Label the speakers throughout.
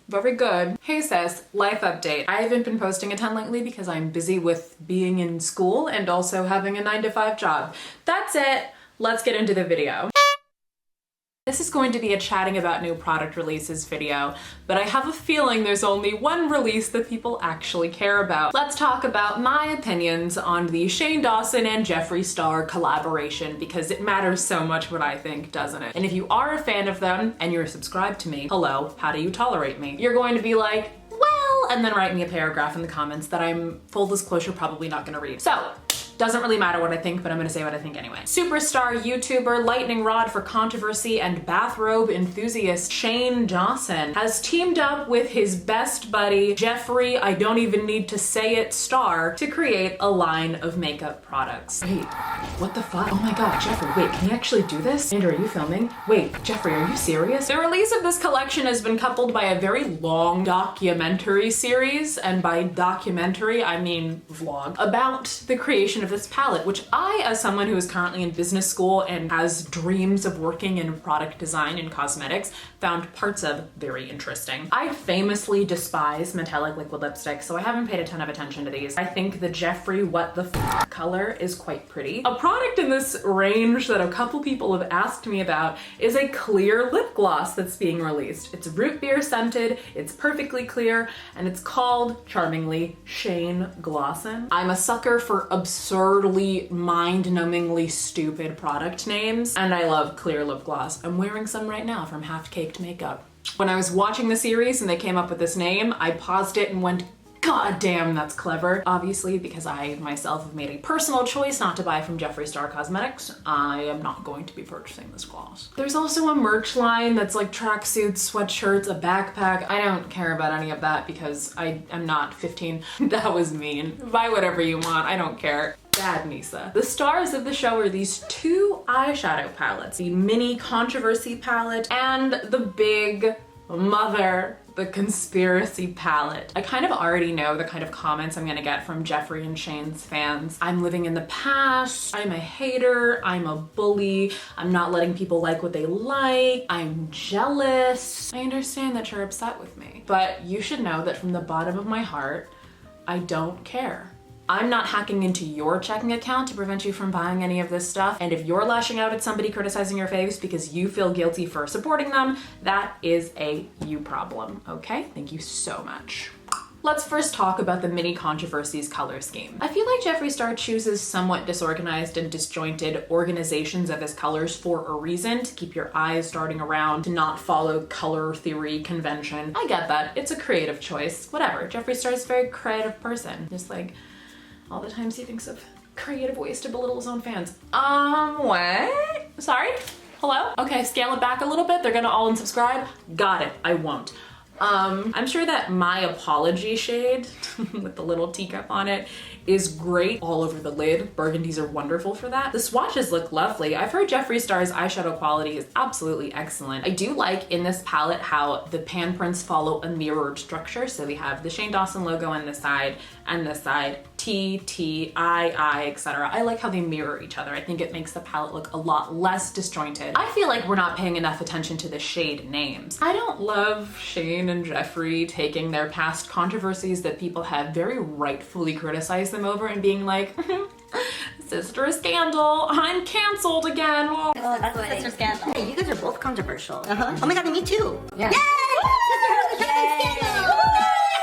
Speaker 1: Very good. Hey sis, life update. I haven't been posting a ton lately because I'm busy with being in school and also having a 9-to-5 job. That's it. Let's get into the video. This is going to be a chatting about new product releases video, but I have a feeling there's only one release that people actually care about. Let's talk about my opinions on the Shane Dawson and Jeffree Star collaboration because it matters so much what I think, doesn't it? And if you are a fan of them and you're subscribed to me, hello, how do you tolerate me? You're going to be like, well, and then write me a paragraph in the comments that I'm, full disclosure, probably not gonna read. So, doesn't really matter what I think, but I'm gonna say what I think anyway. Superstar YouTuber, lightning rod for controversy, and bathrobe enthusiast Shane Dawson has teamed up with his best buddy, Jeffree, I don't even need to say it, Star, to create a line of makeup products. Wait, what the fuck? Oh my god, Jeffree, wait, can you actually do this? Andrew, are you filming? Wait, Jeffree, are you serious? The release of this collection has been coupled by a very long documentary series, and by documentary, I mean vlog, about the creation of this palette, which I, as someone who is currently in business school and has dreams of working in product design and cosmetics, found parts of very interesting. I famously despise metallic liquid lipstick, so I haven't paid a ton of attention to these. I think the Jeffree What the F color is quite pretty. A product in this range that a couple people have asked me about is a clear lip gloss that's being released. It's root beer scented, it's perfectly clear, and it's called, charmingly, Shane Glossin. I'm a sucker for absurdly, mind-numbingly stupid product names, and I love clear lip gloss. I'm wearing some right now from Half Caked Makeup. When I was watching the series and they came up with this name, I paused it and went, God damn, that's clever. Obviously, because I myself have made a personal choice not to buy from Jeffree Star Cosmetics, I am not going to be purchasing this gloss. There's also a merch line that's like tracksuits, sweatshirts, a backpack. I don't care about any of that because I am not 15. That was mean. Buy whatever you want, I don't care. Bad Nisa. The stars of the show are these two eyeshadow palettes, the mini controversy palette and the big mother, the conspiracy palette. I kind of already know the kind of comments I'm gonna get from Jeffree and Shane's fans. I'm living in the past, I'm a hater, I'm a bully, I'm not letting people like what they like, I'm jealous. I understand that you're upset with me, but you should know that from the bottom of my heart, I don't care. I'm not hacking into your checking account to prevent you from buying any of this stuff. And if you're lashing out at somebody criticizing your faves because you feel guilty for supporting them, that is a you problem, okay? Thank you so much. Let's first talk about the mini controversies color scheme. I feel like Jeffree Star chooses somewhat disorganized and disjointed organizations of his colors for a reason, to keep your eyes darting around, to not follow color theory convention. I get that, it's a creative choice, whatever. Jeffree Star's a very creative person, just like all the times he thinks of creative ways to belittle his own fans. What? Sorry? Hello? Okay, scale it back a little bit. They're gonna all unsubscribe. Got it, I won't. I'm sure that my apology shade with the little teacup on it is great all over the lid. Burgundies are wonderful for that. The swatches look lovely. I've heard Jeffree Star's eyeshadow quality is absolutely excellent. I do like in this palette how the pan prints follow a mirrored structure. So we have the Shane Dawson logo on this side and this side, T, T, I, etc. I like how they mirror each other. I think it makes the palette look a lot less disjointed. I feel like we're not paying enough attention to the shade names. I don't love Shane and Jeffree taking their past controversies that people have very rightfully criticized them over and being like, sister scandal, I'm canceled again.
Speaker 2: Oh, that's a sister scandal. Hey, you guys are both controversial. Oh my god, and me too. Yeah.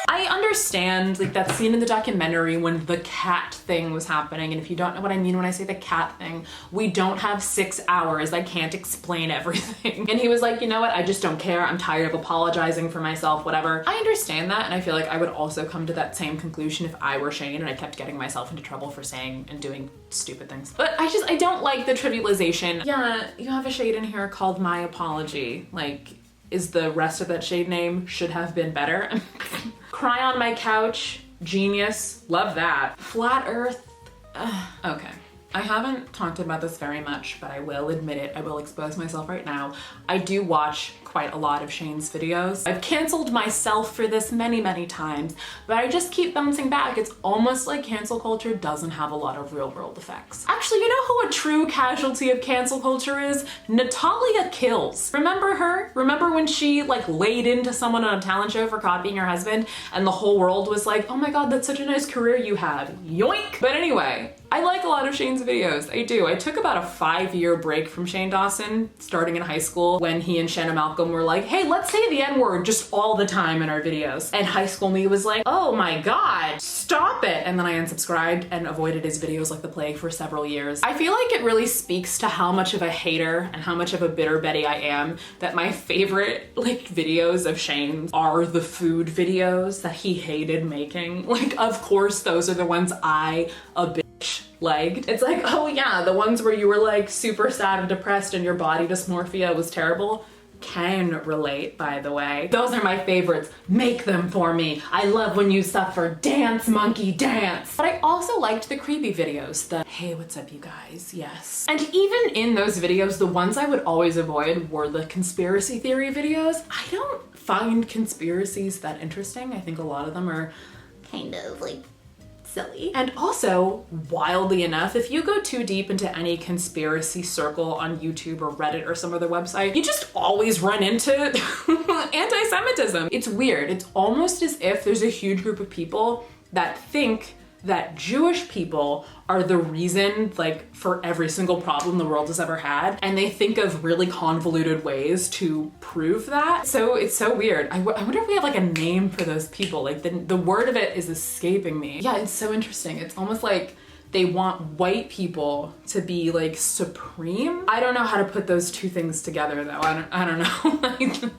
Speaker 1: I understand like that scene in the documentary when the cat thing was happening, and if you don't know what I mean when I say the cat thing, we don't have 6 hours, I can't explain everything. And he was like, you know what, I just don't care, I'm tired of apologizing for myself, whatever. I understand that, and I feel like I would also come to that same conclusion if I were Shane and I kept getting myself into trouble for saying and doing stupid things. But I don't like the trivialization. Yeah, you have a shade in here called My Apology. Like, is the rest of that shade name should have been better? Cry on My Couch, genius, love that. Flat Earth, okay. I haven't talked about this very much, but I will admit it, I will expose myself right now. I do watch quite a lot of Shane's videos. I've canceled myself for this many, many times, but I just keep bouncing back. It's almost like cancel culture doesn't have a lot of real world effects. Actually, you know who a true casualty of cancel culture is? Natalia Kills. Remember her? Remember when she like laid into someone on a talent show for copying her husband and the whole world was like, oh my god, that's such a nice career you have. Yoink! But anyway, I like a lot of Shane's videos. I do. I took about a 5-year break from Shane Dawson starting in high school when he and Shanna Malcolm were like, hey, let's say the N-word just all the time in our videos. And high school me was like, oh my god, stop it. And then I unsubscribed and avoided his videos like the plague for several years. I feel like it really speaks to how much of a hater and how much of a bitter Betty I am that my favorite like videos of Shane's are the food videos that he hated making. Like, of course, those are the ones I, a bitch, liked. It's like, oh yeah, the ones where you were like super sad and depressed and your body dysmorphia was terrible. Can relate, by the way. Those are my favorites. Make them for me. I love when you suffer. Dance, monkey, dance. But I also liked the creepy videos. The, hey, what's up, you guys? Yes. And even in those videos, the ones I would always avoid were the conspiracy theory videos. I don't find conspiracies that interesting. I think a lot of them are kind of like silly. And also, wildly enough, if you go too deep into any conspiracy circle on YouTube or Reddit or some other website, you just always run into anti-Semitism. It's weird. It's almost as if there's a huge group of people that think that Jewish people are the reason like for every single problem the world has ever had. And they think of really convoluted ways to prove that. So it's so weird. I wonder if we have like a name for those people. Like the word of it is escaping me. Yeah, it's so interesting. It's almost like they want white people to be like supreme. I don't know how to put those two things together though. I don't know.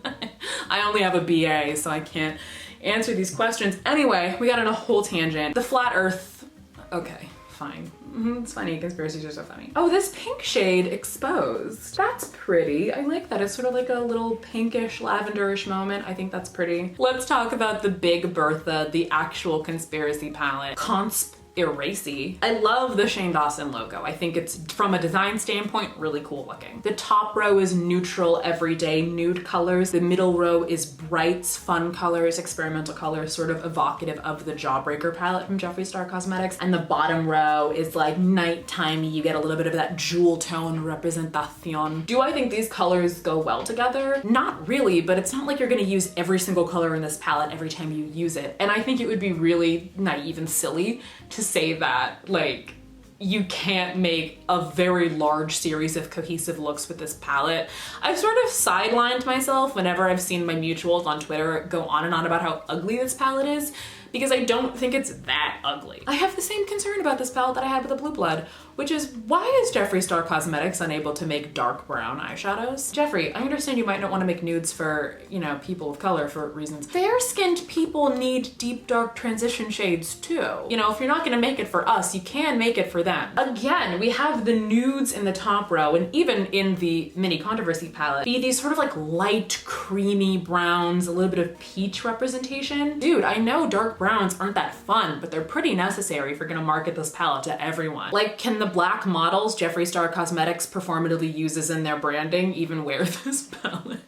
Speaker 1: I only have a BA, so I can't answer these questions. Anyway, we got on a whole tangent. The flat earth, okay, fine. It's funny, conspiracies are so funny. Oh, this pink shade exposed. That's pretty. I like that. It's sort of like a little pinkish, lavenderish moment. I think that's pretty. Let's talk about the Big Bertha, the actual conspiracy palette. Erasy. I love the Shane Dawson logo. I think it's, from a design standpoint, really cool looking. The top row is neutral, everyday nude colors. The middle row is brights, fun colors, experimental colors, sort of evocative of the Jawbreaker palette from Jeffree Star Cosmetics. And the bottom row is like nighttime. You get a little bit of that jewel tone representation. Do I think these colors go well together? Not really, but it's not like you're gonna use every single color in this palette every time you use it. And I think it would be really naive and silly to say that like you can't make a very large series of cohesive looks with this palette. I've sort of sidelined myself whenever I've seen my mutuals on Twitter go on and on about how ugly this palette is, because I don't think it's that ugly. I have the same concern about this palette that I had with the Blue Blood, which is, why is Jeffree Star Cosmetics unable to make dark brown eyeshadows? Jeffree, I understand you might not want to make nudes for, you know, people of color for reasons. Fair-skinned people need deep dark transition shades too. You know, if you're not gonna make it for us, you can make it for them. Again, we have the nudes in the top row, and even in the mini controversy palette, be these sort of like light, creamy browns, a little bit of peach representation. Dude, I know dark browns aren't that fun, but they're pretty necessary if you're gonna market this palette to everyone. Like, can the black models Jeffree Star Cosmetics performatively uses in their branding even wear this palette?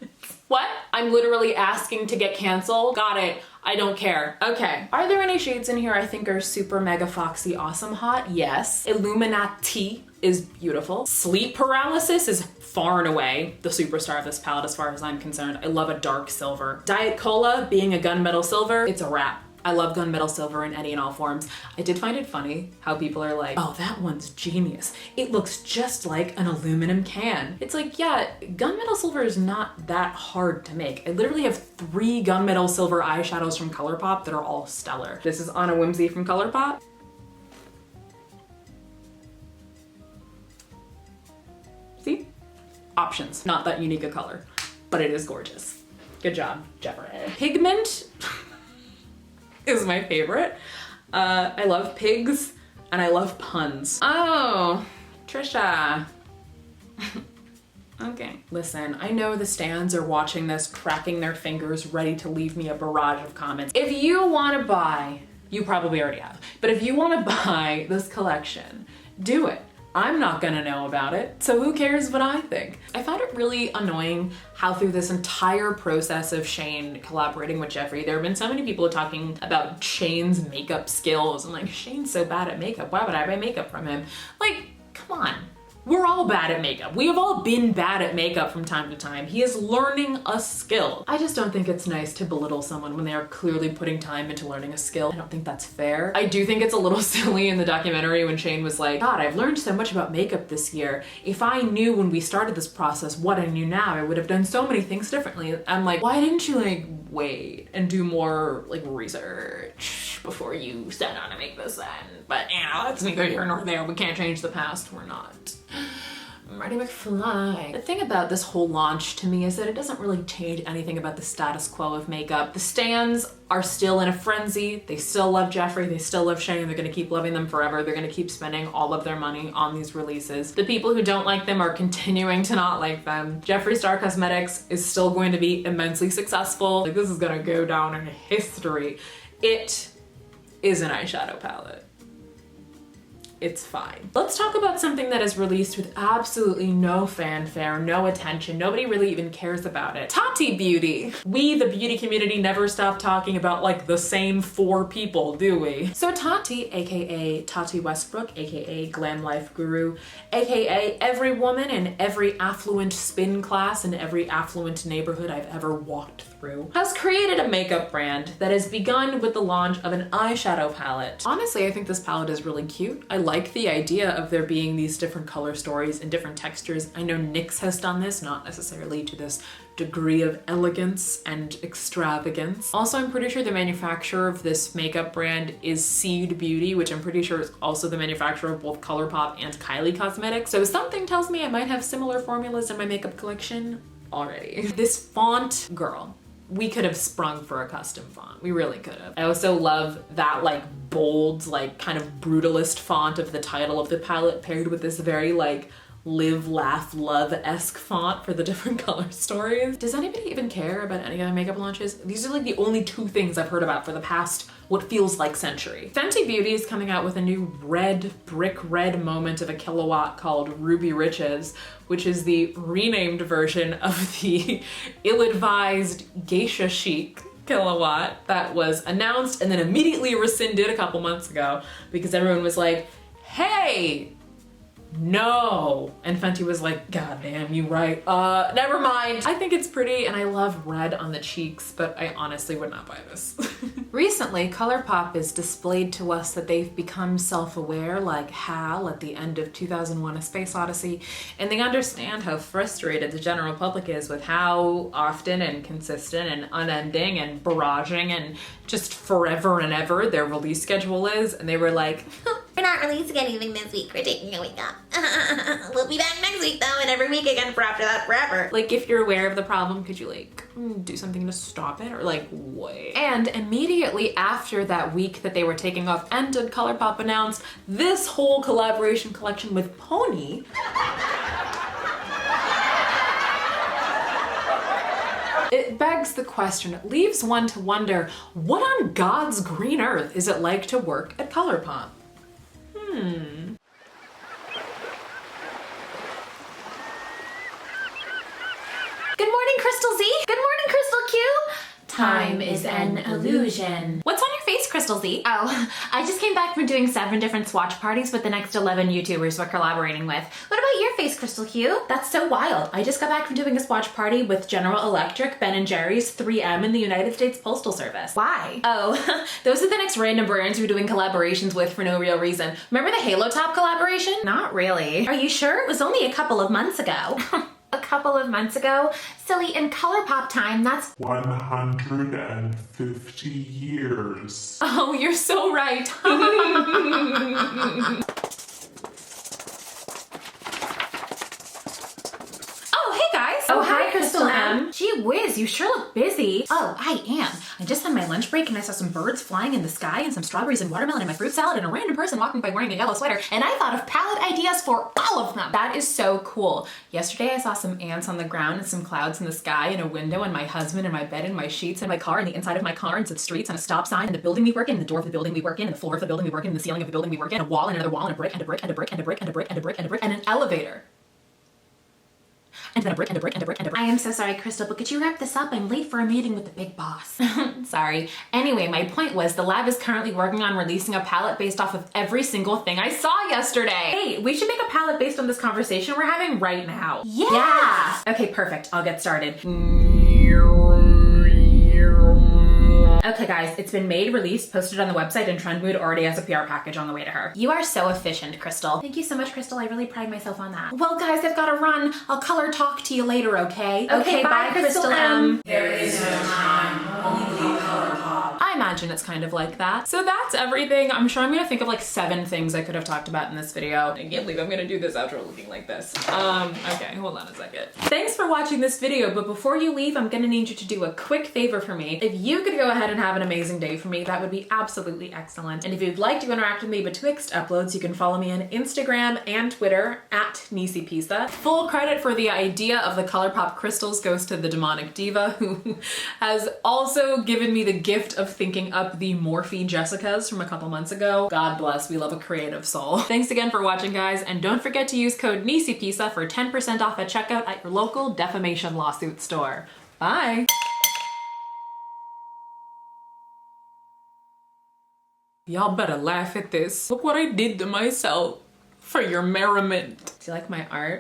Speaker 1: What? I'm literally asking to get canceled? Got it. I don't care. Okay. Are there any shades in here I think are super mega foxy awesome hot? Yes. Illuminati is beautiful. Sleep paralysis is far and away the superstar of this palette as far as I'm concerned. I love a dark silver. Diet Cola being a gunmetal silver, it's a wrap. I love gunmetal silver in any and all forms. I did find it funny how people are like, oh, that one's genius. It looks just like an aluminum can. It's like, yeah, gunmetal silver is not that hard to make. I literally have 3 gunmetal silver eyeshadows from Colourpop that are all stellar. This is On a Whimsy from Colourpop. See? Options. Not that unique a color, but it is gorgeous. Good job, Jeffree. Pigment is my favorite. I love pigs and I love puns. Oh, Trisha. Okay. Listen, I know the stans are watching this, cracking their fingers, ready to leave me a barrage of comments. If you want to buy, you probably already have, but if you want to buy this collection, do it. I'm not gonna know about it, so who cares what I think? I found it really annoying how through this entire process of Shane collaborating with Jeffree, there have been so many people talking about Shane's makeup skills and like, Shane's so bad at makeup, why would I buy makeup from him? Like, come on. We're all bad at makeup. We have all been bad at makeup from time to time. He is learning a skill. I just don't think it's nice to belittle someone when they are clearly putting time into learning a skill. I don't think that's fair. I do think it's a little silly in the documentary when Shane was like, God, I've learned so much about makeup this year. If I knew when we started this process what I knew now, I would have done so many things differently. I'm like, why didn't you like wait and do more like research before you set out to make this then? But you know, that's neither here nor there. We can't change the past. We're not. Marty McFly. The thing about this whole launch to me is that it doesn't really change anything about the status quo of makeup. The stans are still in a frenzy. They still love Jeffree. They still love Shane. They're gonna keep loving them forever. They're gonna keep spending all of their money on these releases. The people who don't like them are continuing to not like them. Jeffree Star Cosmetics is still going to be immensely successful. Like, this is gonna go down in history. It is an eyeshadow palette. It's fine. Let's talk about something that is released with absolutely no fanfare, no attention. Nobody really even cares about it. Tati Beauty. We, the beauty community, never stop talking about like the same 4 people, do we? So Tati, aka Tati Westbrook, aka Glam Life Guru, aka every woman in every affluent spin class in every affluent neighborhood I've ever walked through, has created a makeup brand that has begun with the launch of an eyeshadow palette. Honestly, I think this palette is really cute. I like the idea of there being these different color stories and different textures. I know NYX has done this, not necessarily to this degree of elegance and extravagance. Also, I'm pretty sure the manufacturer of this makeup brand is Seed Beauty, which I'm pretty sure is also the manufacturer of both Colourpop and Kylie Cosmetics. So something tells me I might have similar formulas in my makeup collection already. This font, girl, we could have sprung for a custom font. We really could have. I also love that like bold, like kind of brutalist font of the title of the palette paired with this very like live, laugh, love-esque font for the different color stories. Does anybody even care about any other makeup launches? These are like the only 2 things I've heard about for the past what feels like century. Fenty Beauty is coming out with a new red, brick red moment of a kilowatt called Ruby Riches, which is the renamed version of the ill-advised geisha chic kilowatt that was announced and then immediately rescinded a couple months ago because everyone was like, hey, no. And Fenty was like, God damn, you right. Never mind. I think it's pretty and I love red on the cheeks, but I honestly would not buy this. Recently, Colourpop has displayed to us that they've become self-aware like Hal at the end of 2001: A Space Odyssey, and they understand how frustrated the general public is with how often and consistent and unending and barraging and just forever and ever their release schedule is, and they were like,
Speaker 2: We're not releasing anything this week. We're taking a week off. We'll be back next week though, and every week again for after that forever.
Speaker 1: Like, if you're aware of the problem, could you like do something to stop it or like wait? And immediately after that week that they were taking off ended, Colourpop announced this whole collaboration collection with Pony. It begs the question, it leaves one to wonder, what on God's green earth is it like to work at Colourpop?
Speaker 3: Good morning, Crystal Z. Good morning, Crystal Q. Time is an illusion. What's on your face, Crystal Z? Oh, I just came back from doing 7 different swatch parties with the next 11 YouTubers we're collaborating with. What about your face, Crystal Q? That's so wild. I just got back from doing a swatch party with General Electric, Ben & Jerry's, 3M, and the United States Postal Service. Why? Oh, those are the next random brands we're doing collaborations with for no real reason. Remember the Halo Top collaboration? Not really. Are you sure? It was only a couple of months ago. A couple of months ago? Silly, in Colourpop time, that's
Speaker 4: 150 years.
Speaker 1: Oh, you're so right.
Speaker 3: Oh, hey guys!
Speaker 1: Oh, hi, Crystal M.
Speaker 3: Gee Gee whiz, you sure look busy. Oh, I am. I just had my lunch break and I saw some birds flying in the sky and some strawberries and watermelon in my fruit salad and a random person walking by wearing a yellow sweater, and I thought of palette ideas for all of them.
Speaker 1: That is so cool. Yesterday I saw some ants on the ground and some clouds in the sky and a window and my husband and my bed and my sheets and my car and the inside of my car and some streets and a stop sign and the building we work in and the door of the building we work in and the floor of the building we work in and the ceiling of the building we work in, a wall and another wall and a brick and a brick and a brick and a brick and a brick and a brick and a brick and an elevator. And then a brick and a brick and a brick and a brick.
Speaker 3: I am so sorry, Crystal, but could you wrap this up? I'm late for a meeting with the big boss.
Speaker 1: Sorry. Anyway, my point was the lab is currently working on releasing a palette based off of every single thing I saw yesterday. Hey, we should make a palette based on this conversation we're having right now.
Speaker 3: Yeah.
Speaker 1: Okay, perfect. I'll get started. Okay guys, it's been made, released, posted on the website, and Trendmood already has a PR package on the way to her.
Speaker 3: You are so efficient, Crystal. Thank you so much, Crystal. I really pride myself on that.
Speaker 1: Well guys, I've gotta run. I'll color talk to you later, okay?
Speaker 3: Okay, bye, Crystal M.
Speaker 1: There is no time, only Colourpop. I imagine it's kind of like that. So that's everything. I'm sure I'm gonna think of like 7 things I could have talked about in this video. I can't believe I'm gonna do this outro looking like this. Okay, hold on a second. Thanks for watching this video, but before you leave, I'm gonna need you to do a quick favor for me. If you could go ahead and have an amazing day for me, that would be absolutely excellent. And if you'd like to interact with me betwixt uploads, you can follow me on Instagram and Twitter at NisiPisa. Full credit for the idea of the Colourpop crystals goes to the demonic diva, who has also given me the gift of thinking up the Morphe Jessicas from a couple months ago. God bless, we love a creative soul. Thanks again for watching, guys, and don't forget to use code NisiPisa for 10% off at checkout at your local defamation lawsuit store. Bye! Y'all better laugh at this. Look what I did to myself for your merriment. Do you like my art?